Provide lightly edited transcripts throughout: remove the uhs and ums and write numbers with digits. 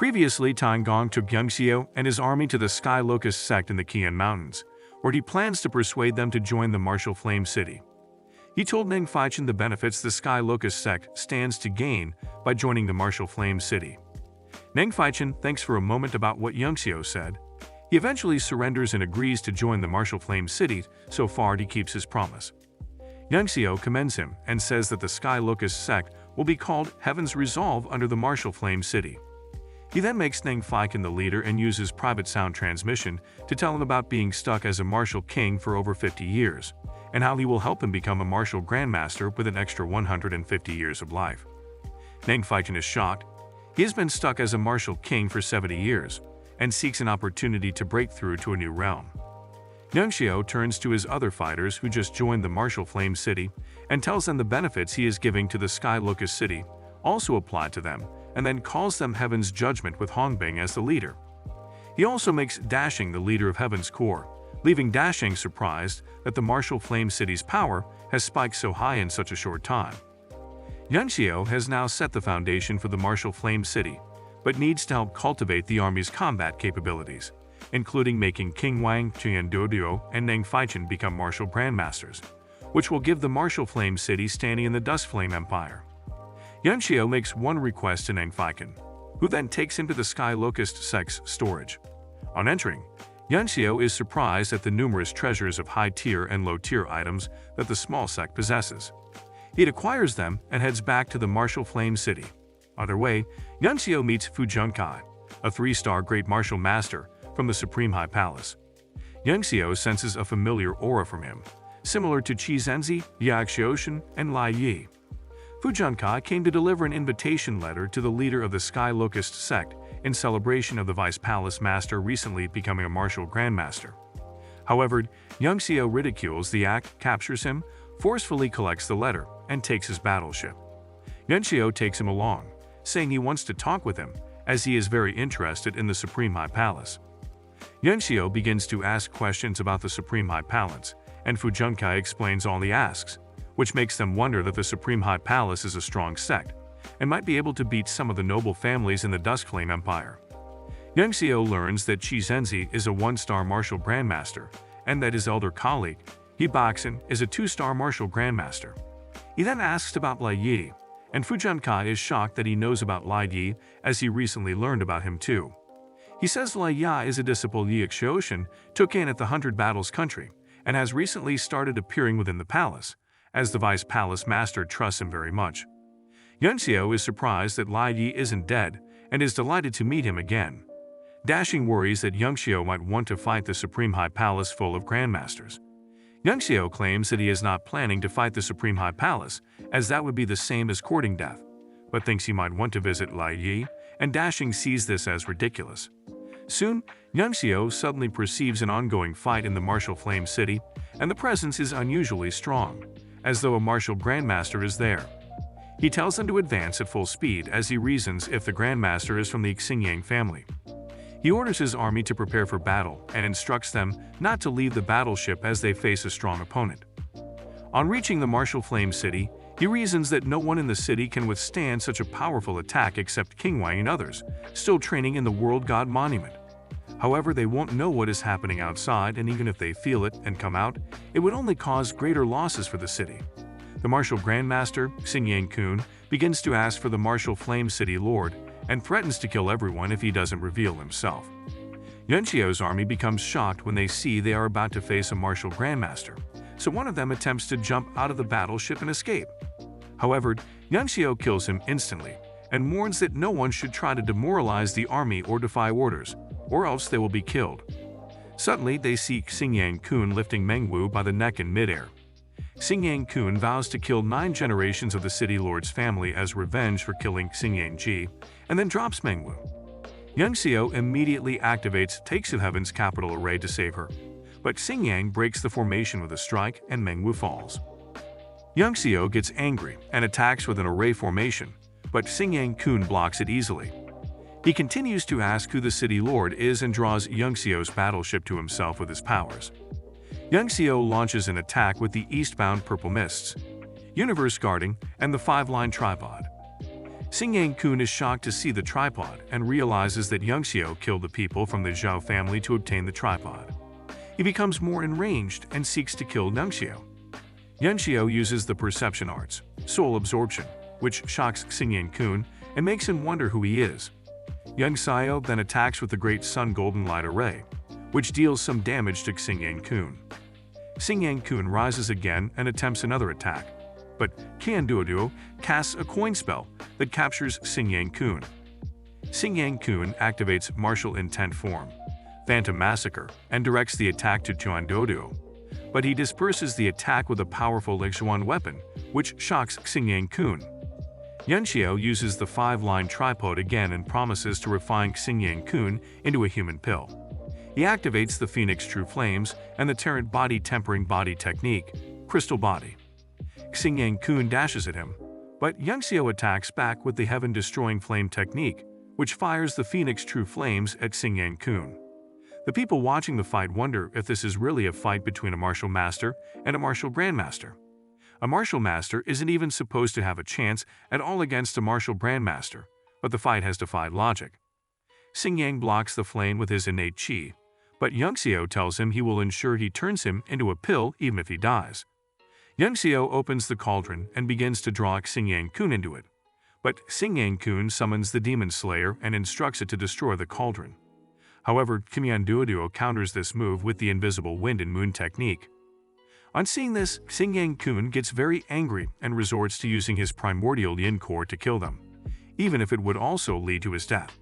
Previously, Gong took Xiao and his army to the Sky Locust sect in the Qian Mountains, where he plans to persuade them to join the martial flame city. He told Neng Faichen the benefits the Sky Locust sect stands to gain by joining the martial flame city. Neng Faichen thinks for a moment about what Xiao said. He eventually surrenders and agrees to join the martial flame city. So far, he keeps his promise. Xiao commends him and says that the Sky Locust sect will be called Heaven's Resolve under the martial flame city. He then makes Neng Faichen the leader and uses private sound transmission to tell him about being stuck as a martial king for over 50 years, and how he will help him become a martial grandmaster with an extra 150 years of life. Neng Faichen is shocked. He has been stuck as a martial king for 70 years, and seeks an opportunity to break through to a new realm. Xiao turns to his other fighters who just joined the martial flame city and tells them the benefits he is giving to the Sky Locust city also apply to them, and then calls them Heaven's Judgment with Hongbing as the leader. He also makes Dashing the leader of Heaven's Core, leaving Dashing surprised that the martial flame city's power has spiked so high in such a short time. Xiao has now set the foundation for the martial flame city, but needs to help cultivate the army's combat capabilities, including making King Wang, Qian Doduo, and Neng Faichen become martial grandmasters, which will give the martial flame city standing in the Dust Flame Empire. Xiao makes one request to Neng Faichen, who then takes him to the Sky Locust sect's storage. On entering, Xiao is surprised at the numerous treasures of high-tier and low-tier items that the small sect possesses. He acquires them and heads back to the martial flame city. On their way, Xiao meets Fu Junkai, a 3-star great martial master from the Supreme High Palace. Xiao senses a familiar aura from him, similar to Qi Zhenzi, Yak Xiaoshan, and Lai Yi. Fu Junkai came to deliver an invitation letter to the leader of the Sky Locust sect in celebration of the Vice Palace Master recently becoming a martial grandmaster. However, Xiao ridicules the act, captures him, forcefully collects the letter, and takes his battleship. Xiao takes him along, saying he wants to talk with him, as he is very interested in the Supreme High Palace. Xiao begins to ask questions about the Supreme High Palace, and Fu Junkai explains all he asks, which makes them wonder that the Supreme High Palace is a strong sect, and might be able to beat some of the noble families in the Dusk Flame Empire. Xiao learns that Qi Zhenzi is a 1-star martial grandmaster, and that his elder colleague, He Baxin, is a 2-star martial grandmaster. He then asks about Lai Yi, and Fu Junkai is shocked that he knows about Lai Yi, as he recently learned about him too. He says Lai Yi is a disciple Yak Xiaoshan took in at the 100 Battles country, and has recently started appearing within the palace, as the Vice Palace Master trusts him very much. Xiao is surprised that Lai Yi isn't dead, and is delighted to meet him again. Dashing worries that Xiao might want to fight the Supreme High Palace full of grandmasters. Xiao claims that he is not planning to fight the Supreme High Palace, as that would be the same as courting death, but thinks he might want to visit Lai Yi, and Dashing sees this as ridiculous. Soon, Xiao suddenly perceives an ongoing fight in the martial flame city, and the presence is unusually strong, as though a martial grandmaster is there. He tells them to advance at full speed as he reasons if the grandmaster is from the Xingyang family. He orders his army to prepare for battle and instructs them not to leave the battleship as they face a strong opponent. On reaching the martial flame city, he reasons that no one in the city can withstand such a powerful attack except King Wang and others, still training in the World God Monument. However, they won't know what is happening outside, and even if they feel it and come out, it would only cause greater losses for the city. The martial grandmaster, Xingyang Kun, begins to ask for the martial flame city lord, and threatens to kill everyone if he doesn't reveal himself. Xiao's army becomes shocked when they see they are about to face a martial grandmaster, so one of them attempts to jump out of the battleship and escape. However, Xiao kills him instantly, and warns that no one should try to demoralize the army or defy orders, or else they will be killed. Suddenly, they see Xingyang Kun lifting Mengwu by the neck in midair. Xingyang Kun vows to kill 9 generations of the city lord's family as revenge for killing Xingyang Ji, and then drops Mengwu. Xiao immediately activates Takes to Heaven's capital array to save her, but Xingyang breaks the formation with a strike and Mengwu falls. Xiao gets angry and attacks with an array formation, but Xingyang Kun blocks it easily. He continues to ask who the city lord is and draws Xiao's battleship to himself with his powers. Xiao launches an attack with the eastbound purple mists, universe guarding, and the 5-line tripod. Xing Kun is shocked to see the tripod and realizes that Yangxiu killed the people from the Zhao family to obtain the tripod. He becomes more enraged and seeks to kill Yangxiu. Yangxiu uses the perception arts, soul absorption, which shocks Xing Kun and makes him wonder who he is. Yangxiu then attacks with the Great Sun Golden Light Array, which deals some damage to Xing Kun. Xing Kun rises again and attempts another attack, but Qian Duoduo casts a coin spell that captures Xing Kun. Xing Kun activates Martial Intent form, Phantom Massacre, and directs the attack to Qian Duoduo, but he disperses the attack with a powerful Lixuan weapon, which shocks Xing Kun. Yangxiu uses the 5-line tripod again and promises to refine Xing Kun into a human pill. He activates the Phoenix True Flames and the Tarrant Body Tempering Body technique, Crystal Body. Xing Kun dashes at him, but Yangxiu attacks back with the Heaven Destroying Flame technique, which fires the Phoenix True Flames at Xing Kun. The people watching the fight wonder if this is really a fight between a martial master and a martial grandmaster. A martial master isn't even supposed to have a chance at all against a martial grandmaster, but the fight has defied logic. Xing blocks the flame with his innate qi, but Yangxiu tells him he will ensure he turns him into a pill even if he dies. Yangxiu opens the cauldron and begins to draw Xing Kun into it, but Xing Kun summons the Demon Slayer and instructs it to destroy the cauldron. However, Qian Duoduo counters this move with the Invisible Wind and Moon technique. On seeing this, Xing Kun gets very angry and resorts to using his primordial yin core to kill them, even if it would also lead to his death.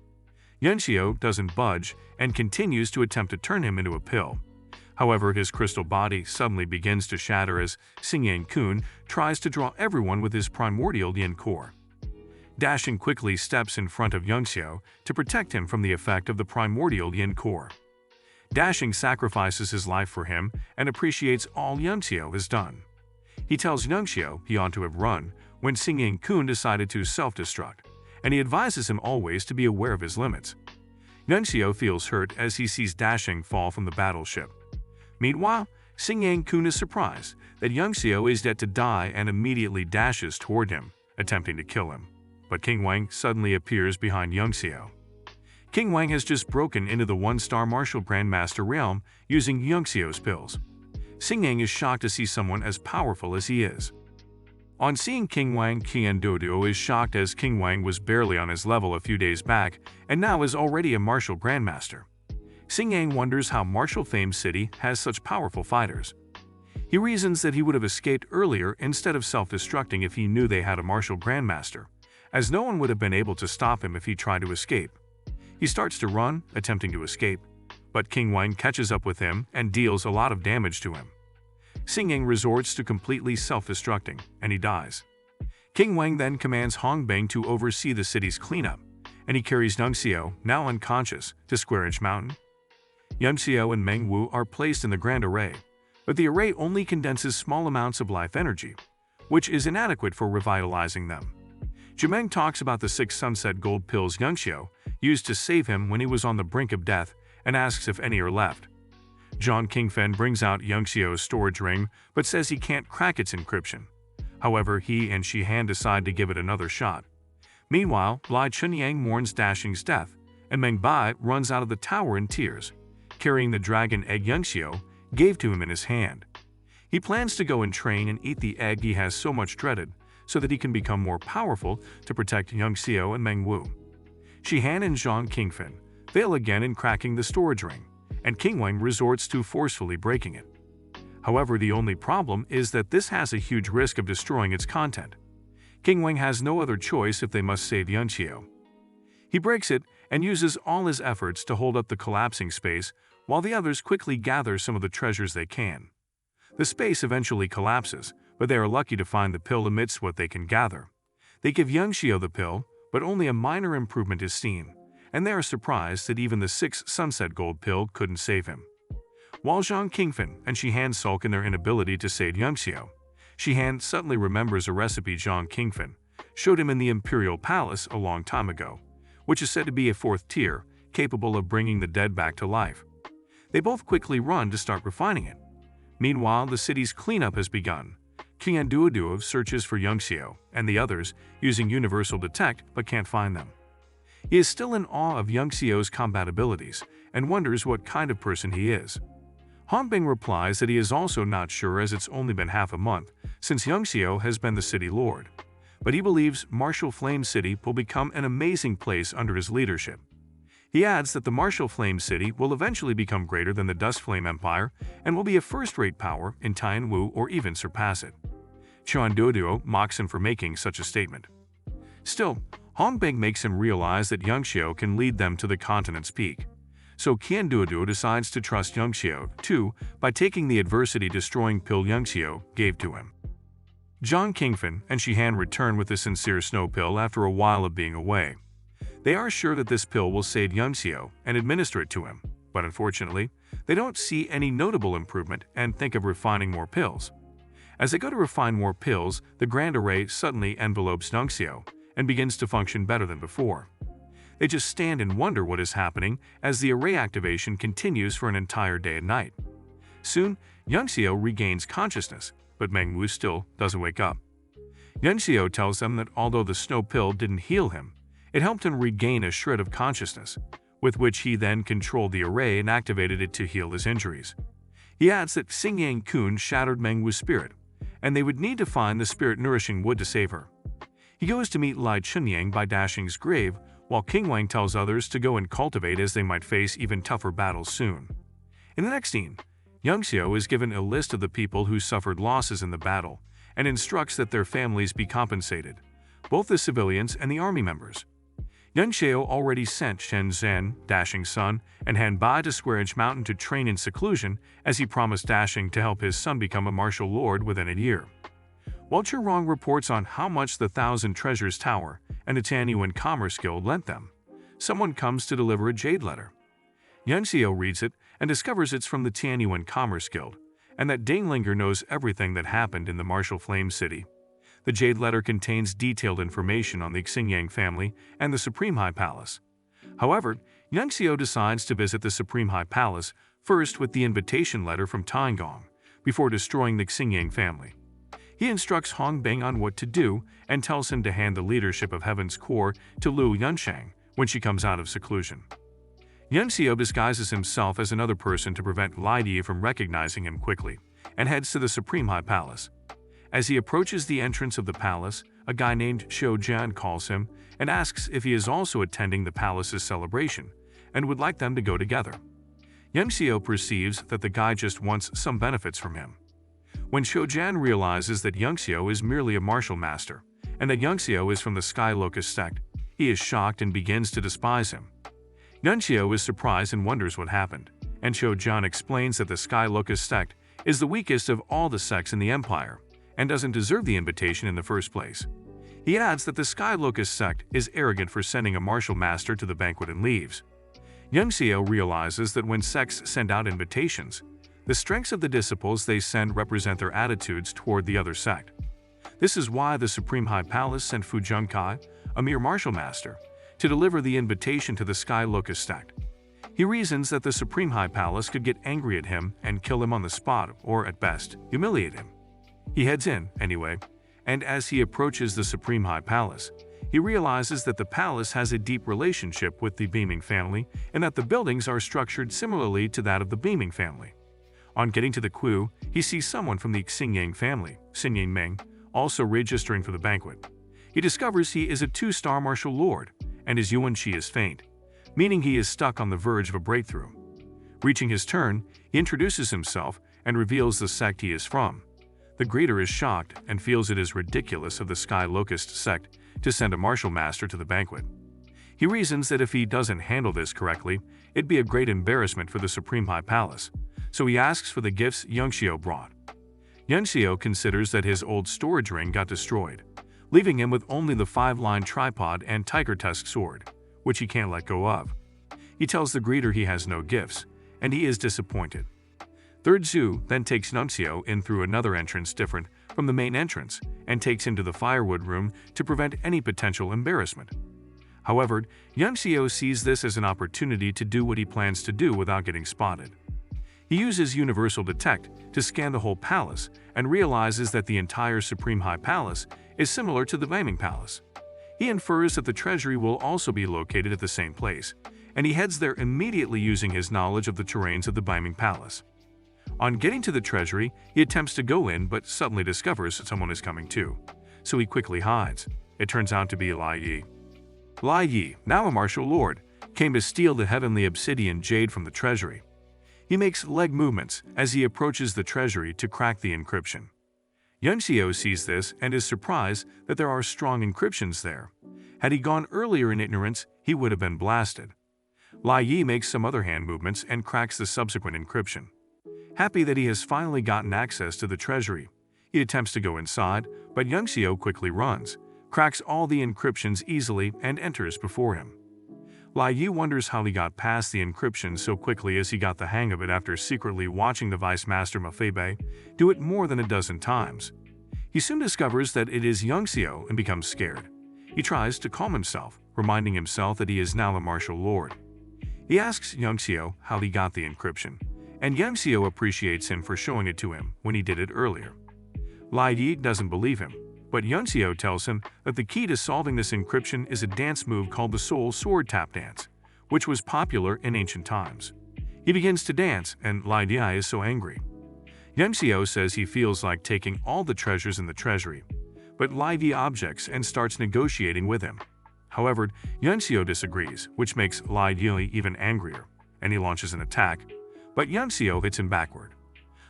Yangxiu doesn't budge and continues to attempt to turn him into a pill. However, his crystal body suddenly begins to shatter as Xing Kun tries to draw everyone with his primordial yin core. Dashing quickly steps in front of Yangxiu to protect him from the effect of the primordial yin core. Dashing sacrifices his life for him and appreciates all Yangxiu has done. He tells Yangxiu he ought to have run when Xing Kun decided to self-destruct, and he advises him always to be aware of his limits. Yangxiu feels hurt as he sees Dashing fall from the battleship. Meanwhile, Xing Kun is surprised that Yangxiu is yet to die and immediately dashes toward him, attempting to kill him. But King Wang suddenly appears behind Yangxiu. King Wang has just broken into the 1-star martial grandmaster realm using Yangxiu's pills. Xing is shocked to see someone as powerful as he is. On seeing King Wang, Qian Duoduo is shocked as King Wang was barely on his level a few days back and now is already a martial grandmaster. Xing wonders how Martial Fame City has such powerful fighters. He reasons that he would have escaped earlier instead of self-destructing if he knew they had a martial grandmaster, as no one would have been able to stop him if he tried to escape. He starts to run, attempting to escape, but King Wang catches up with him and deals a lot of damage to him. Xing resorts to completely self-destructing, and he dies. King Wang then commands Hong Bing to oversee the city's cleanup, and he carries Yangxiu, now unconscious, to Square Inch Mountain. Yangxiu and Meng Wu are placed in the Grand Array, but the array only condenses small amounts of life energy, which is inadequate for revitalizing them. Jimeng talks about the 6 sunset gold pills Yangxiu used to save him when he was on the brink of death and asks if any are left. Zhang Qingfen brings out Yangxiu's storage ring but says he can't crack its encryption. However, he and Shihan decide to give it another shot. Meanwhile, Lai Chunyang mourns Dashing's death, and Meng Bai runs out of the tower in tears, carrying the dragon egg Yangxiu gave to him in his hand. He plans to go and train and eat the egg he has so much dreaded, so that he can become more powerful to protect Yangxiu and Meng Wu. Shihan and Zhang Qingfen fail again in cracking the storage ring, and King Wang resorts to forcefully breaking it. However, the only problem is that this has a huge risk of destroying its content. King Wang has no other choice if they must save Yangxiu. He breaks it and uses all his efforts to hold up the collapsing space, while the others quickly gather some of the treasures they can. The space eventually collapses, but they are lucky to find the pill amidst what they can gather. They give Yangxiu the pill, but only a minor improvement is seen, and they are surprised that even the 6 sunset gold pill couldn't save him. While Zhang Qingfen and Shihan sulk in their inability to save Yangxiu, Shihan suddenly remembers a recipe Zhang Qingfen showed him in the Imperial Palace a long time ago, which is said to be a 4th tier, capable of bringing the dead back to life. They both quickly run to start refining it. Meanwhile, the city's cleanup has begun. Qian Duoduo searches for Yongxiao and the others using Universal Detect but can't find them. He is still in awe of Yongxiao's combat abilities and wonders what kind of person he is. Hongbing replies that he is also not sure as it's only been half a month since Yongxiao has been the city lord, but he believes Martial Flame City will become an amazing place under his leadership. He adds that the Martial Flame City will eventually become greater than the Dust Flame Empire and will be a first-rate power in Tianwu or even surpass it. Qian Duoduo mocks him for making such a statement. Still, Hongbing makes him realize that Yongxiao can lead them to the continent's peak. So Qian Duoduo decides to trust Yongxiao, too, by taking the adversity-destroying pill Yongxiao gave to him. Zhang Qingfen and Shihan return with the sincere snow pill after a while of being away. They are sure that this pill will save Yongxiao and administer it to him, but unfortunately, they don't see any notable improvement and think of refining more pills. As they go to refine more pills, the Grand Array suddenly envelopes Yongxiao and begins to function better than before. They just stand and wonder what is happening as the array activation continues for an entire day and night. Soon, Yongxiao regains consciousness, but Mengwu still doesn't wake up. Yongxiao tells them that although the snow pill didn't heal him, it helped him regain a shred of consciousness, with which he then controlled the array and activated it to heal his injuries. He adds that Xingyang Kun shattered Mengwu's spirit, and they would need to find the spirit-nourishing wood to save her. He goes to meet Lai Chunyang by Dashing's grave, while King Wang tells others to go and cultivate as they might face even tougher battles soon. In the next scene, Yongxiao is given a list of the people who suffered losses in the battle and instructs that their families be compensated, both the civilians and the army members. Yongxiao already sent Shen Zhen, Dashing's son, and Han Bai to Square Inch Mountain to train in seclusion as he promised Dashing to help his son become a martial lord within a year. While Churong reports on how much the Thousand Treasures Tower and the Tianyuan Commerce Guild lent them, someone comes to deliver a jade letter. Yongxiao reads it and discovers it's from the Tianyuan Commerce Guild, and that Dinglinger knows everything that happened in the Martial Flame City. The jade letter contains detailed information on the Xingyang family and the Supreme High Palace. However, Yongxiao decides to visit the Supreme High Palace first with the invitation letter from Taingong, before destroying the Xingyang family. He instructs Hongbing on what to do and tells him to hand the leadership of Heaven's Core to Lu Yunsheng when she comes out of seclusion. Yongxiao disguises himself as another person to prevent Lai Di from recognizing him quickly, and heads to the Supreme High Palace. As he approaches the entrance of the palace, a guy named Xiu Jian calls him and asks if he is also attending the palace's celebration and would like them to go together. Yongxiao perceives that the guy just wants some benefits from him. When Xiu Jian realizes that Yongxiao is merely a martial master and that Yongxiao is from the Sky Locust sect, he is shocked and begins to despise him. Yongxiao is surprised and wonders what happened, and Xiu Jian explains that the Sky Locust sect is the weakest of all the sects in the empire and doesn't deserve the invitation in the first place. He adds that the Sky Locust sect is arrogant for sending a martial master to the banquet and leaves. Yongxiao realizes that when sects send out invitations, the strengths of the disciples they send represent their attitudes toward the other sect. This is why the Supreme High Palace sent Fu Zhengkai, a mere martial master, to deliver the invitation to the Sky Locust sect. He reasons that the Supreme High Palace could get angry at him and kill him on the spot, or at best, humiliate him. He heads in, anyway, and as he approaches the Supreme High Palace, he realizes that the palace has a deep relationship with the Beaming family and that the buildings are structured similarly to that of the Beaming family. On getting to the queue, he sees someone from the Xingyang family, Xinyan Meng, also registering for the banquet. He discovers he is a 2-star martial lord, and his Yuan Qi is faint, meaning he is stuck on the verge of a breakthrough. Reaching his turn, he introduces himself and reveals the sect he is from. The greeter is shocked and feels it is ridiculous of the Sky Locust sect to send a martial master to the banquet. He reasons that if he doesn't handle this correctly, it'd be a great embarrassment for the Supreme High Palace, so he asks for the gifts Yongxiao brought. Yongxiao considers that his old storage ring got destroyed, leaving him with only the 5-line tripod and tiger tusk sword, which he can't let go of. He tells the greeter he has no gifts, and he is disappointed. Third Zhu then takes Yongxiao in through another entrance different from the main entrance and takes him to the firewood room to prevent any potential embarrassment. However, Yongxiao sees this as an opportunity to do what he plans to do without getting spotted. He uses Universal Detect to scan the whole palace and realizes that the entire Supreme High Palace is similar to the Blaming Palace. He infers that the treasury will also be located at the same place, and he heads there immediately using his knowledge of the terrains of the Blaming Palace. On getting to the treasury, he attempts to go in but suddenly discovers someone is coming too, so he quickly hides. It turns out to be Lai Yi. Lai Yi, now a martial lord, came to steal the heavenly obsidian jade from the treasury. He makes leg movements as he approaches the treasury to crack the encryption. Yunxiu sees this and is surprised that there are strong encryptions there. Had he gone earlier in ignorance, he would have been blasted. Lai Yi makes some other hand movements and cracks the subsequent encryption. Happy that he has finally gotten access to the treasury, he attempts to go inside, but Yunxiu quickly runs, cracks all the encryptions easily, and enters before him. Lai Yi wonders how he got past the encryption so quickly, as he got the hang of it after secretly watching the Vice Master Mafebe do it more than a dozen times. He soon discovers that it is Yunxiu and becomes scared. He tries to calm himself, reminding himself that he is now a martial lord. He asks Yunxiu how he got the encryption, and Yunxiu appreciates him for showing it to him when he did it earlier. Lai Yi doesn't believe him, but Yunxiu tells him that the key to solving this encryption is a dance move called the Soul Sword Tap Dance, which was popular in ancient times. He begins to dance, and Lai Yi is so angry. Yunxiu says he feels like taking all the treasures in the treasury, but Lai Yi objects and starts negotiating with him. However, Yunxiu disagrees, which makes Lai Yi even angrier, and he launches an attack, but Yunxiu hits him backward.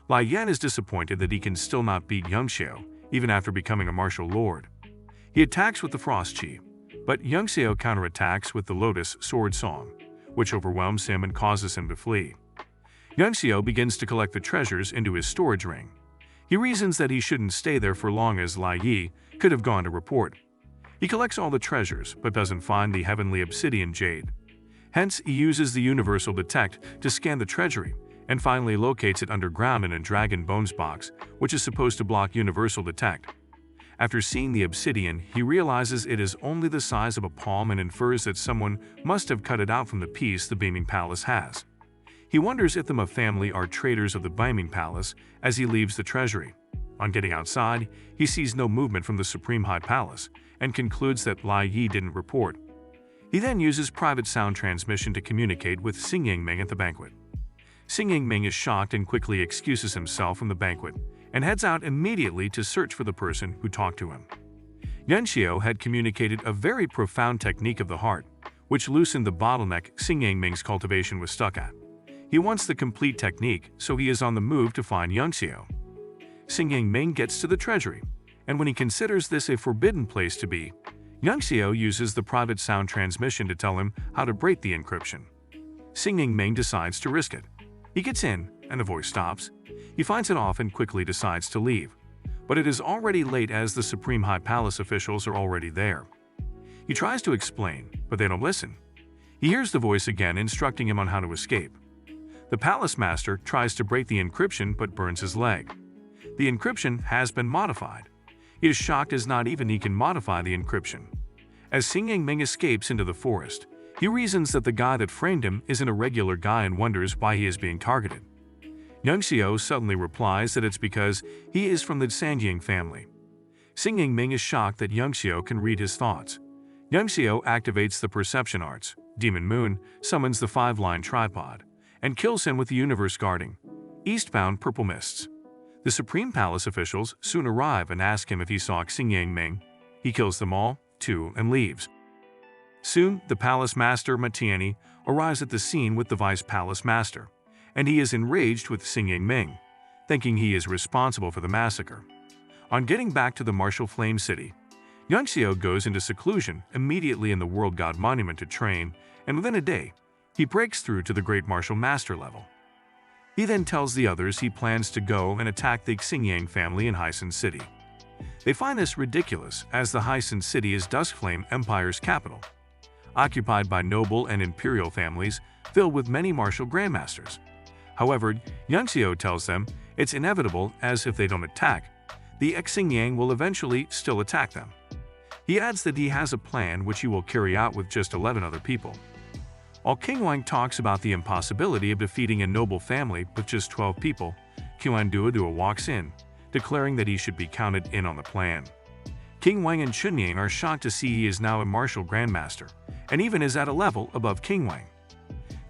Lai Yan is disappointed that he can still not beat Yunxiu, even after becoming a martial lord. He attacks with the Frost Chi, but Yunxiu counterattacks with the Lotus Sword Song, which overwhelms him and causes him to flee. Yunxiu begins to collect the treasures into his storage ring. He reasons that he shouldn't stay there for long, as Lai Yi could have gone to report. He collects all the treasures but doesn't find the heavenly obsidian jade. Hence, he uses the Universal Detect to scan the treasury and finally locates it underground in a dragon bones box, which is supposed to block Universal Detect. After seeing the obsidian, he realizes it is only the size of a palm and infers that someone must have cut it out from the piece the Beaming Palace has. He wonders if the Ma family are traitors of the Beaming Palace as he leaves the treasury. On getting outside, he sees no movement from the Supreme High Palace and concludes that Lai Yi didn't report. He then uses private sound transmission to communicate with Xing Yingming at the banquet. Xing Yingming is shocked and quickly excuses himself from the banquet and heads out immediately to search for the person who talked to him. Yunxiu had communicated a very profound technique of the heart, which loosened the bottleneck Xing Yingming's cultivation was stuck at. He wants the complete technique, so he is on the move to find Yunxiu. Xing Yingming gets to the treasury, and when he considers this a forbidden place to be, Yunxiu uses the private sound transmission to tell him how to break the encryption. Xing Yingming decides to risk it. He gets in, and the voice stops. He finds it off and quickly decides to leave. But it is already late, as the Supreme High Palace officials are already there. He tries to explain, but they don't listen. He hears the voice again instructing him on how to escape. The Palace Master tries to break the encryption but burns his leg. The encryption has been modified. He is shocked as not even he can modify the encryption. As Xing Yingming escapes into the forest, he reasons that the guy that framed him isn't a regular guy and wonders why he is being targeted. Yunxiu suddenly replies that it's because he is from the Sanjing family. Xing Yingming is shocked that Yunxiu can read his thoughts. Yunxiu activates the perception arts, Demon Moon summons the 5-line tripod, and kills him with the universe guarding eastbound purple mists. The Supreme Palace officials soon arrive and ask him if he saw Xing Yingming. He kills them all, too, and leaves. Soon, the Palace Master Matiani arrives at the scene with the Vice Palace Master, and he is enraged with Xing Yingming, thinking he is responsible for the massacre. On getting back to the martial flame city, Yunxiu goes into seclusion immediately in the World God Monument to train, and within a day, he breaks through to the Great Martial Master level. He then tells the others he plans to go and attack the Xingyang family in Hysan City. They find this ridiculous, as the Hysan City is Duskflame Empire's capital, occupied by noble and imperial families filled with many martial grandmasters. However, Yunxiu tells them it's inevitable, as if they don't attack, the Xingyang will eventually still attack them. He adds that he has a plan which he will carry out with just 11 other people. While King Wang talks about the impossibility of defeating a noble family with just 12 people, Qian Duodua walks in, declaring that he should be counted in on the plan. King Wang and Chunying are shocked to see he is now a martial grandmaster, and even is at a level above King Wang.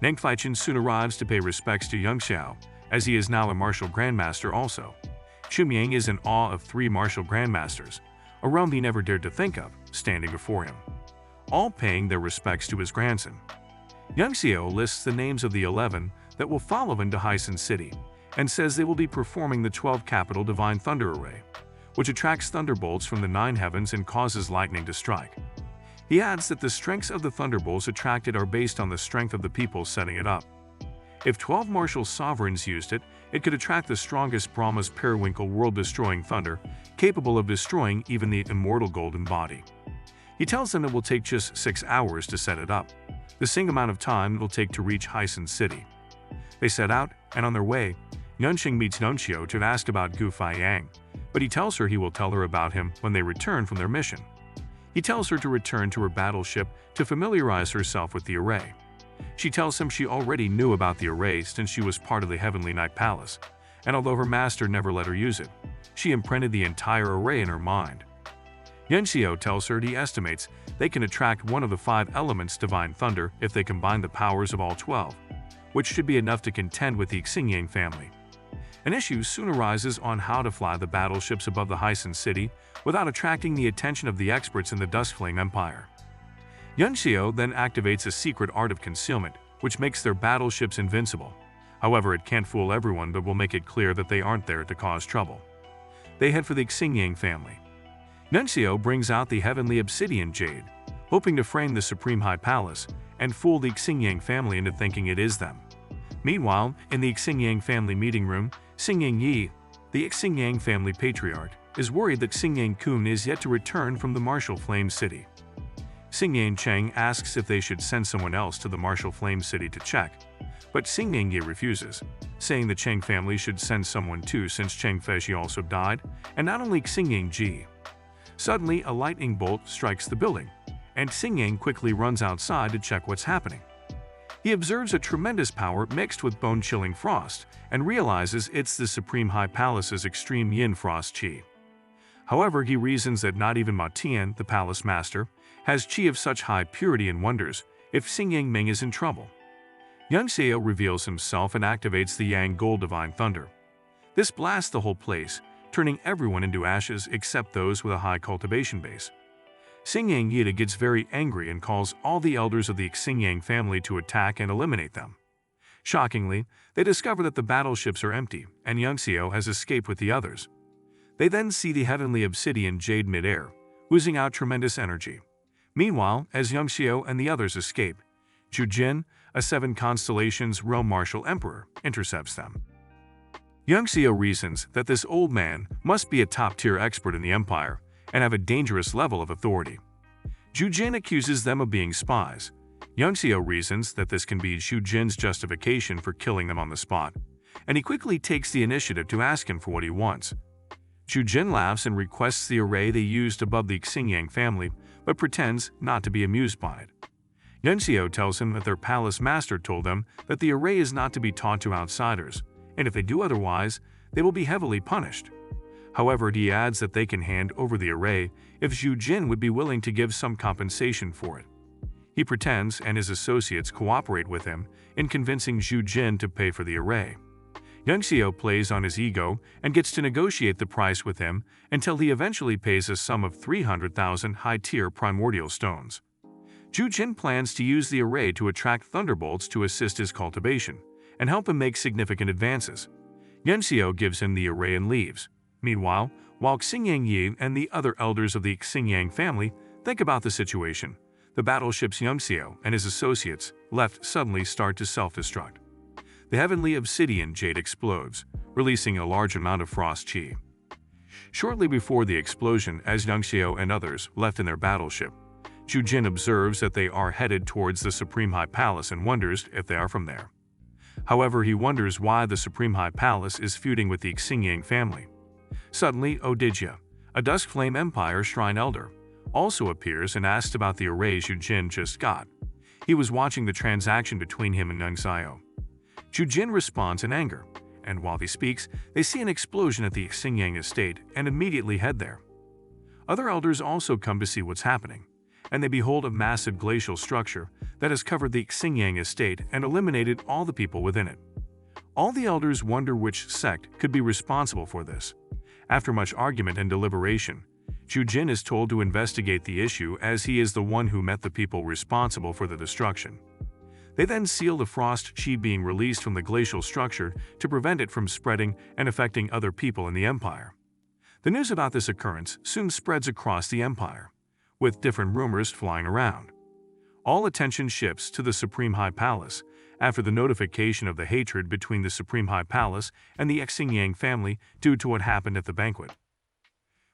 Neng Faichen soon arrives to pay respects to Yang Xiao, as he is now a martial grandmaster also. Chunying is in awe of 3 martial grandmasters, a realm he never dared to think of, standing before him, all paying their respects to his grandson. Yang Xiao lists the names of the 11 that will follow into Hysan City, and says they will be performing the 12 capital Divine Thunder Array, which attracts thunderbolts from the 9 heavens and causes lightning to strike. He adds that the strengths of the thunderbolts attracted are based on the strength of the people setting it up. If 12 martial sovereigns used it, it could attract the strongest Brahma's periwinkle world-destroying thunder, capable of destroying even the immortal golden body. He tells them it will take just 6 hours to set it up, the same amount of time it will take to reach Hysan City. They set out, and on their way, Yunxing meets Nunxio to ask about Gu Faiyang, but he tells her he will tell her about him when they return from their mission. He tells her to return to her battleship to familiarize herself with the array. She tells him she already knew about the array since she was part of the Heavenly Night Palace, and although her master never let her use it, she imprinted the entire array in her mind. Yanxiao tells her he estimates they can attract one of the 5 elements Divine Thunder if they combine the powers of all 12, which should be enough to contend with the Xingyang family. An issue soon arises on how to fly the battleships above the Hysan City without attracting the attention of the experts in the Duskflame Empire. Yunxiao then activates a secret art of concealment, which makes their battleships invincible. However, it can't fool everyone but will make it clear that they aren't there to cause trouble. They head for the Xingyang family. Yunxiao brings out the heavenly obsidian jade, hoping to frame the Supreme High Palace and fool the Xingyang family into thinking it is them. Meanwhile, in the Xingyang family meeting room, Xingyang Yi, the Xingyang family patriarch, is worried that Xingyang Kun is yet to return from the Martial Flame City. Xingyang Cheng asks if they should send someone else to the Martial Flame City to check, but Xingyang Yi refuses, saying the Cheng family should send someone too since Cheng Feishi also died, and not only Xingyang Ji. Suddenly, a lightning bolt strikes the building, and Xingyang quickly runs outside to check what's happening. He observes a tremendous power mixed with bone-chilling frost and realizes it's the Supreme High Palace's extreme yin frost qi. However, he reasons that not even Ma Tian, the palace master, has qi of such high purity and wonders if Xingyang Ming is in trouble. Yang Xiao reveals himself and activates the Yang Gold Divine Thunder. This blasts the whole place, turning everyone into ashes except those with a high cultivation base. Xingyang Yida gets very angry and calls all the elders of the Xingyang family to attack and eliminate them. Shockingly, they discover that the battleships are empty and Yunxiao has escaped with the others. They then see the heavenly obsidian jade mid-air, oozing out tremendous energy. Meanwhile, as Yunxiao and the others escape, Zhu Jin, a 7 constellations realm martial emperor, intercepts them. Yunxiao reasons that this old man must be a top-tier expert in the empire and have a dangerous level of authority. Zhu Jin accuses them of being spies. Yunxiao reasons that this can be Zhu Jin's justification for killing them on the spot, and he quickly takes the initiative to ask him for what he wants. Zhu Jin laughs and requests the array they used above the Xingyang family, but pretends not to be amused by it. Yunxiao tells him that their palace master told them that the array is not to be taught to outsiders, and if they do otherwise, they will be heavily punished. However, he adds that they can hand over the array if Zhu Jin would be willing to give some compensation for it. He pretends and his associates cooperate with him in convincing Zhu Jin to pay for the array. Yunxiao plays on his ego and gets to negotiate the price with him until he eventually pays a sum of 300,000 high-tier primordial stones. Zhu Jin plans to use the array to attract thunderbolts to assist his cultivation and help him make significant advances. Yunxiao gives him the array and leaves. Meanwhile, while Xingyang Yi and the other elders of the Xingyang family think about the situation, the battleships Yunxiao and his associates left suddenly start to self-destruct. The heavenly obsidian jade explodes, releasing a large amount of frost qi. Shortly before the explosion, as Yunxiao and others left in their battleship, Zhu Jin observes that they are headed towards the Supreme High Palace and wonders if they are from there. However, he wonders why the Supreme High Palace is feuding with the Xingyang family. Suddenly, Odijia, a Duskflame Empire shrine elder, also appears and asks about the array Zhu Jin just got. He was watching the transaction between him and Nung Xiao. Zhu Jin responds in anger, and while he speaks, they see an explosion at the Xingyang estate and immediately head there. Other elders also come to see what's happening, and they behold a massive glacial structure that has covered the Xingyang estate and eliminated all the people within it. All the elders wonder which sect could be responsible for this. After much argument and deliberation, Zhu Jin is told to investigate the issue as he is the one who met the people responsible for the destruction. They then seal the frost chi being released from the glacial structure to prevent it from spreading and affecting other people in the empire. The news about this occurrence soon spreads across the empire, with different rumors flying around. All attention shifts to the Supreme High Palace after the notification of the hatred between the Supreme High Palace and the Xingyang family due to what happened at the banquet.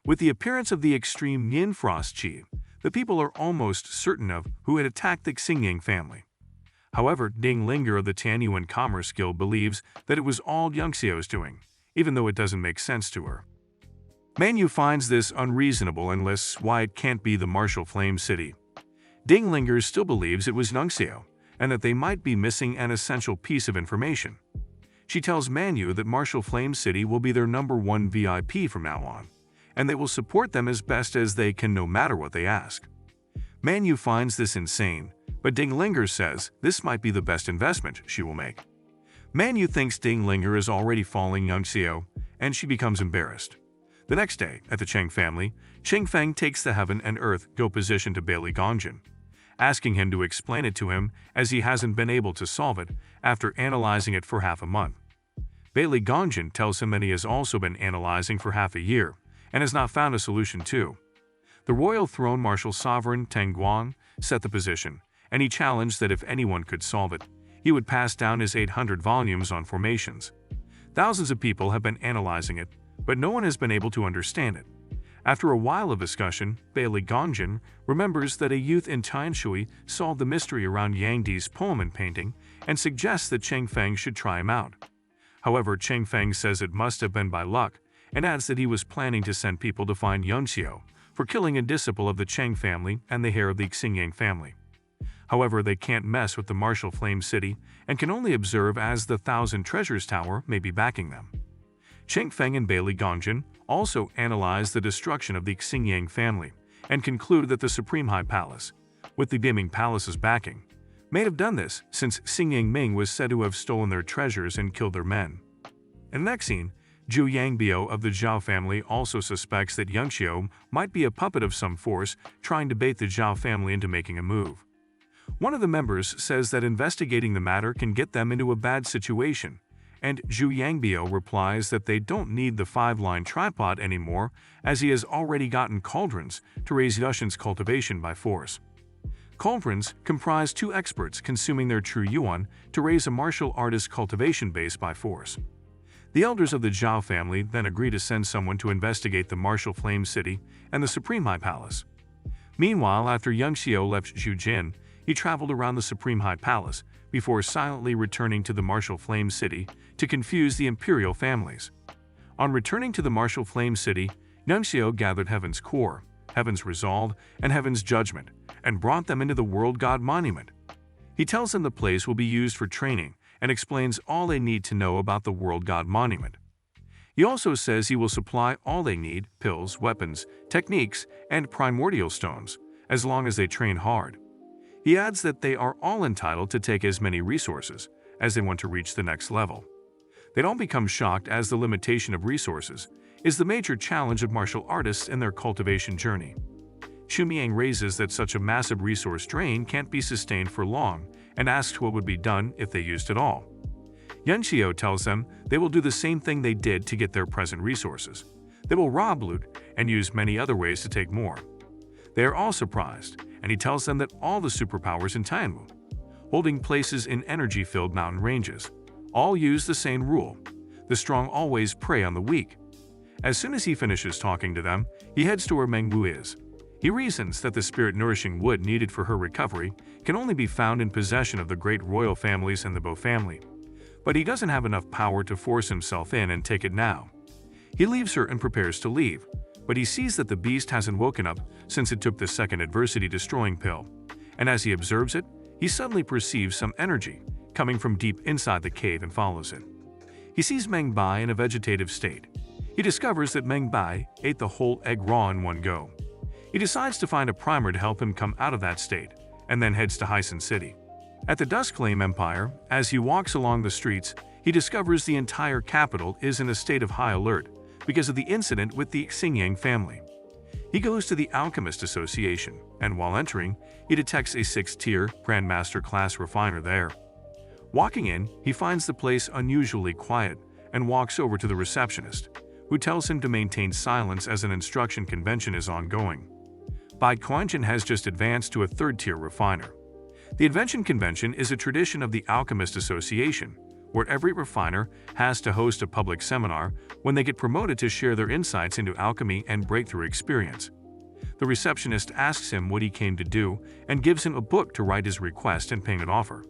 With the appearance of the extreme Yin Frost Chi, the people are almost certain of who had attacked the Xingyang family. However, Ding Linger of the Tianyuan Commerce Guild believes that it was all Yangxiao's doing, even though it doesn't make sense to her. Manhwa finds this unreasonable and lists why it can't be the Martial Flame City. Ding Linger still believes it was Nungxiao, and that they might be missing an essential piece of information. She tells Manhwa that Martial Flame City will be their #1 VIP from now on, and they will support them as best as they can no matter what they ask. Manhwa finds this insane, but Ding Linger says this might be the best investment she will make. Manhwa thinks Ding Linger is already following Nungxiao, and she becomes embarrassed. The next day, at the Cheng family, Qingfeng takes the Heaven and Earth Go position to Bailey Gongjin, asking him to explain it to him as he hasn't been able to solve it after analyzing it for half a month. Bailey Gongjin tells him that he has also been analyzing for half a year and has not found a solution too. The royal throne marshal sovereign Teng Guan set the position, and he challenged that if anyone could solve it, he would pass down his 800 volumes on formations. Thousands of people have been analyzing it, but no one has been able to understand it. After a while of discussion, Bailey Gongjin remembers that a youth in Tianshui solved the mystery around Yang Di's poem and painting and suggests that Cheng Feng should try him out. However, Cheng Feng says it must have been by luck and adds that he was planning to send people to find Yunxiao for killing a disciple of the Cheng family and the heir of the Xingyang family. However, they can't mess with the Martial Flame City and can only observe as the Thousand Treasures Tower may be backing them. Cheng Feng and Bailey Gongjin also analyze the destruction of the Xingyang family and conclude that the Supreme High Palace, with the Beaming Palace's backing, may have done this since Xingyang Ming was said to have stolen their treasures and killed their men. In the next scene, Zhu Yangbio of the Zhao family also suspects that Yunxiao might be a puppet of some force trying to bait the Zhao family into making a move. One of the members says that investigating the matter can get them into a bad situation, and Zhu Yangbio replies that they don't need the 5-line tripod anymore as he has already gotten cauldrons to raise Yushin's cultivation by force. Cauldrons comprise 2 experts consuming their true yuan to raise a martial artist cultivation base by force. The elders of the Zhao family then agree to send someone to investigate the Martial Flame City and the Supreme High Palace. Meanwhile, after Yunxiao left Zhu Jin, he traveled around the Supreme High Palace before silently returning to the Martial Flame City to confuse the imperial families. On returning to the Martial Flame City, Nunxio gathered Heaven's Core, Heaven's Resolve, and Heaven's Judgment, and brought them into the World God Monument. He tells them the place will be used for training and explains all they need to know about the World God Monument. He also says he will supply all they need, pills, weapons, techniques, and primordial stones, as long as they train hard. He adds that they are all entitled to take as many resources as they want to reach the next level. They don't become shocked as the limitation of resources is the major challenge of martial artists in their cultivation journey. Xumiang raises that such a massive resource drain can't be sustained for long and asks what would be done if they used it all. Yunxiao tells them they will do the same thing they did to get their present resources. They will rob, loot, and use many other ways to take more. They are all surprised, and he tells them that all the superpowers in Tianwu, holding places in energy-filled mountain ranges, all use the same rule: the strong always prey on the weak. As soon as he finishes talking to them, he heads to where Mengwu is. He reasons that the spirit-nourishing wood needed for her recovery can only be found in possession of the great royal families and the Bo family, but he doesn't have enough power to force himself in and take it now. He leaves her and prepares to leave, but he sees that the beast hasn't woken up since it took the second adversity-destroying pill, and as he observes it, he suddenly perceives some energy coming from deep inside the cave and follows it. He sees Meng Bai in a vegetative state. He discovers that Meng Bai ate the whole egg raw in one go. He decides to find a primer to help him come out of that state, and then heads to Hysan City. At the Duskflame Empire, as he walks along the streets, he discovers the entire capital is in a state of high alert because of the incident with the Xingyang family. He goes to the Alchemist Association, and while entering, he detects a 6th-tier Grandmaster class refiner there. Walking in, he finds the place unusually quiet and walks over to the receptionist, who tells him to maintain silence as an instruction convention is ongoing. Bai Quanjin has just advanced to a 3rd-tier refiner. The Invention Convention is a tradition of the Alchemist Association, where every refiner has to host a public seminar when they get promoted to share their insights into alchemy and breakthrough experience. The receptionist asks him what he came to do and gives him a book to write his request and payment offer.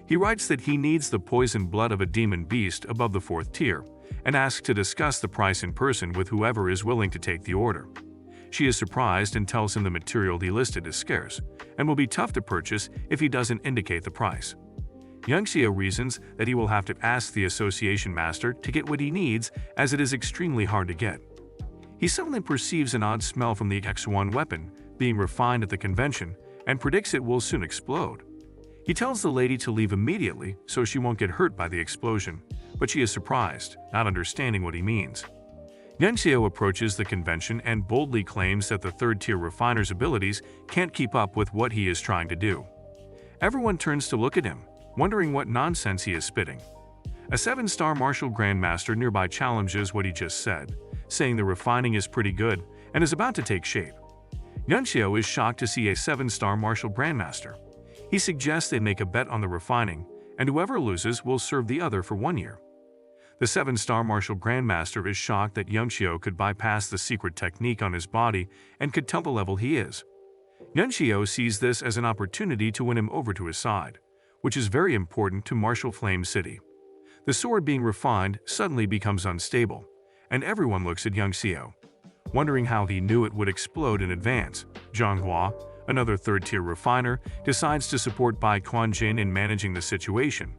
He writes that he needs the poison blood of a demon beast above the 4th tier and asks to discuss the price in person with whoever is willing to take the order. She is surprised and tells him the material he listed is scarce and will be tough to purchase if he doesn't indicate the price. Yangxiao reasons that he will have to ask the association master to get what he needs as it is extremely hard to get. He suddenly perceives an odd smell from the X1 weapon being refined at the convention and predicts it will soon explode. He tells the lady to leave immediately so she won't get hurt by the explosion, but she is surprised, not understanding what he means. Yangxiao approaches the convention and boldly claims that the 3rd-tier refiner's abilities can't keep up with what he is trying to do. Everyone turns to look at him, wondering what nonsense he is spitting. A 7-star martial grandmaster nearby challenges what he just said, saying the refining is pretty good and is about to take shape. Yangxiao is shocked to see a 7-star martial grandmaster. He suggests they make a bet on the refining, and whoever loses will serve the other for 1 year. The 7-star martial grandmaster is shocked that Yangxiao could bypass the secret technique on his body and could tell the level he is. Yangxiao sees this as an opportunity to win him over to his side, which is very important to Martial Flame City. The sword being refined suddenly becomes unstable, and everyone looks at Yangxiao, wondering how he knew it would explode in advance. Zhang Hua, another 3rd-tier refiner, decides to support Bai Quanjin in managing the situation,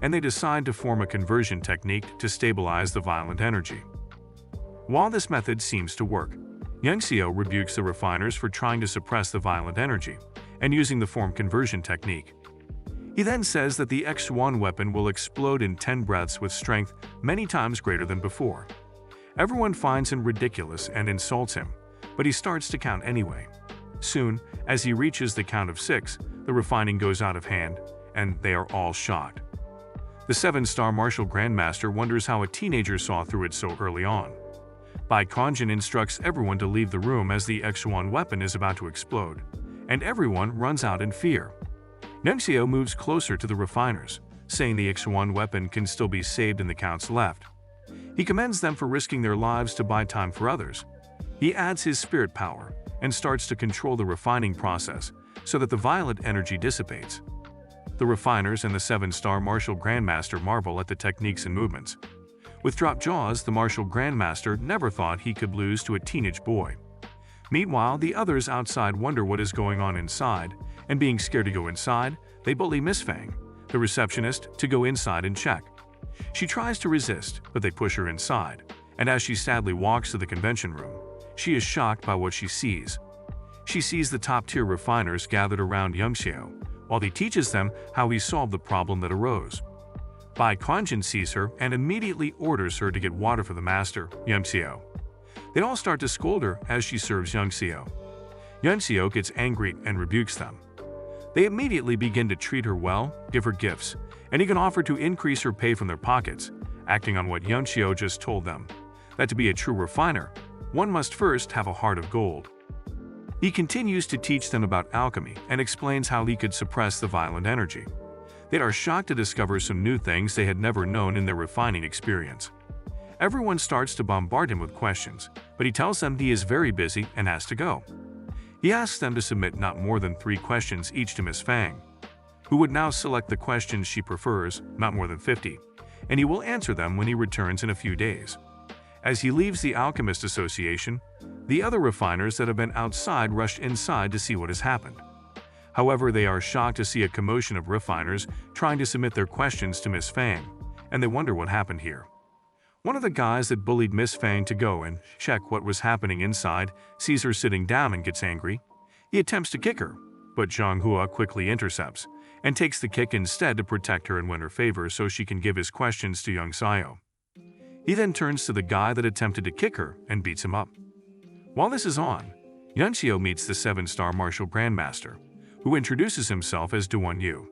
and they decide to form a conversion technique to stabilize the violent energy. While this method seems to work, Yangxiao rebukes the refiners for trying to suppress the violent energy and using the form conversion technique. He then says that the X1 weapon will explode in 10 breaths with strength many times greater than before. Everyone finds him ridiculous and insults him, but he starts to count anyway. Soon, as he reaches the count of 6, the refining goes out of hand, and they are all shocked. The 7-star martial grandmaster wonders how a teenager saw through it so early on. Bai Quanjin instructs everyone to leave the room as the X1 weapon is about to explode, and everyone runs out in fear. Yangxiao moves closer to the refiners, saying the X1 weapon can still be saved in the count's left. He commends them for risking their lives to buy time for others. He adds his spirit power and starts to control the refining process so that the violent energy dissipates. The refiners and the 7-star martial grandmaster marvel at the techniques and movements. With dropped jaws, the martial grandmaster never thought he could lose to a teenage boy. Meanwhile, the others outside wonder what is going on inside, and being scared to go inside, they bully Miss Fang, the receptionist, to go inside and check. She tries to resist, but they push her inside, and as she sadly walks to the convention room, she is shocked by what she sees. She sees the top-tier refiners gathered around Yangxiao, while he teaches them how he solved the problem that arose. Bai Quanjin sees her and immediately orders her to get water for the master, Yangxiao. They all start to scold her as she serves Yangxiao. Yangxiao gets angry and rebukes them. They immediately begin to treat her well, give her gifts, and even offer to increase her pay from their pockets, acting on what Yangxiao just told them, that to be a true refiner, one must first have a heart of gold. He continues to teach them about alchemy and explains how he could suppress the violent energy. They are shocked to discover some new things they had never known in their refining experience. Everyone starts to bombard him with questions, but he tells them he is very busy and has to go. He asks them to submit not more than 3 questions each to Miss Fang, who would now select the questions she prefers, not more than 50, and he will answer them when he returns in a few days. As he leaves the Alchemist Association, the other refiners that have been outside rush inside to see what has happened. However, they are shocked to see a commotion of refiners trying to submit their questions to Miss Fang, and they wonder what happened here. One of the guys that bullied Miss Fang to go and check what was happening inside sees her sitting down and gets angry. He attempts to kick her, but Zhang Hua quickly intercepts and takes the kick instead to protect her and win her favor so she can give his questions to young Xiao. He then turns to the guy that attempted to kick her and beats him up. While this is on, Yan Xiao meets the 7-star martial grandmaster, who introduces himself as Duan Yu.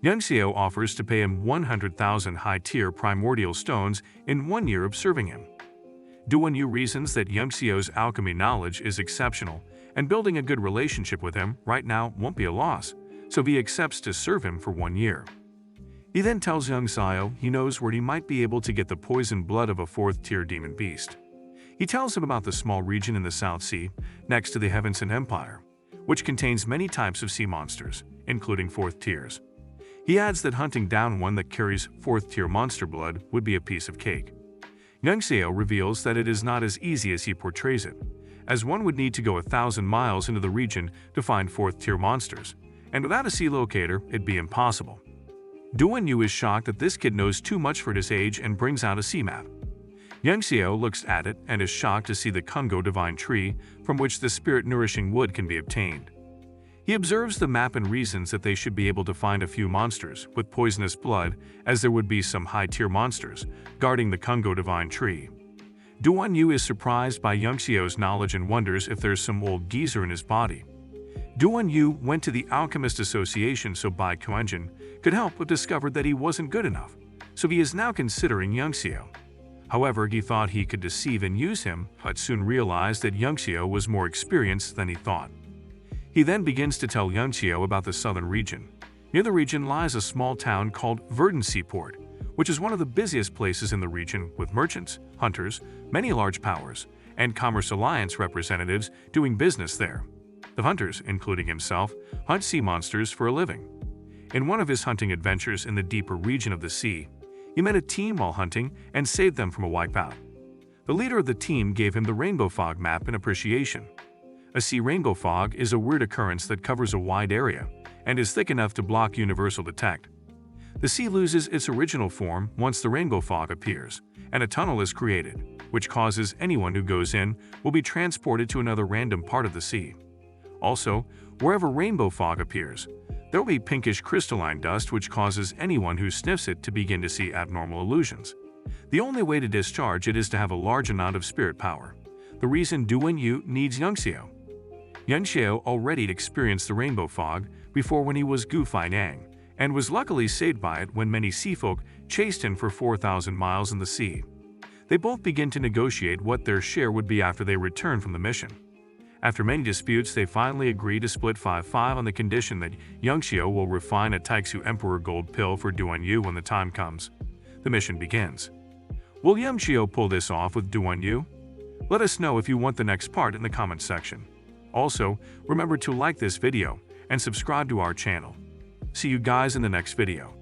Yan Xiao offers to pay him 100,000 high-tier primordial stones in 1 year of serving him. Duan Yu reasons that Yan Xiao's alchemy knowledge is exceptional, and building a good relationship with him right now won't be a loss, so he accepts to serve him for 1 year. He then tells young Xiao he knows where he might be able to get the poisoned blood of a 4th-tier demon beast. He tells him about the small region in the South Sea, next to the Heavensen Empire, which contains many types of sea monsters, including 4th tiers. He adds that hunting down one that carries 4th-tier monster blood would be a piece of cake. Young Xiao reveals that it is not as easy as he portrays it, as one would need to go 1,000 miles into the region to find 4th-tier monsters, and without a sea locator, it'd be impossible. Duan Yu is shocked that this kid knows too much for his age and brings out a sea map. Young Xiao looks at it and is shocked to see the Kungo divine tree from which the spirit-nourishing wood can be obtained. He observes the map and reasons that they should be able to find a few monsters with poisonous blood, as there would be some high-tier monsters guarding the Kungo divine tree. Duan Yu is surprised by Young Xiao's knowledge and wonders if there's some old geezer in his body. Duan Yu went to the Alchemist Association so Bai Kuanjin could help, but discovered that he wasn't good enough, so he is now considering Young Xiao. However, he thought he could deceive and use him, but soon realized that Young Xiao was more experienced than he thought. He then begins to tell Young Xiao about the southern region. Near the region lies a small town called Verdun Seaport, which is one of the busiest places in the region, with merchants, hunters, many large powers, and Commerce Alliance representatives doing business there. The hunters, including himself, hunt sea monsters for a living. In one of his hunting adventures in the deeper region of the sea, he met a team while hunting and saved them from a wipeout. The leader of the team gave him the rainbow fog map in appreciation. A sea rainbow fog is a weird occurrence that covers a wide area and is thick enough to block universal detect. The sea loses its original form once the rainbow fog appears, and a tunnel is created, which causes anyone who goes in will be transported to another random part of the sea. Also, wherever rainbow fog appears, there will be pinkish crystalline dust which causes anyone who sniffs it to begin to see abnormal illusions. The only way to discharge it is to have a large amount of spirit power. The reason Duan Yu needs Young Xiao. Yan Xiao already experienced the rainbow fog before when he was Gu Fainang, and was luckily saved by it when many seafolk chased him for 4,000 miles in the sea. They both begin to negotiate what their share would be after they return from the mission. After many disputes, they finally agree to split 5-5 on the condition that Young Xiao will refine a Taixu Emperor gold pill for Duan Yu when the time comes. The mission begins. Will Young Xiao pull this off with Duan Yu? Let us know if you want the next part in the comments section. Also, remember to like this video and subscribe to our channel. See you guys in the next video.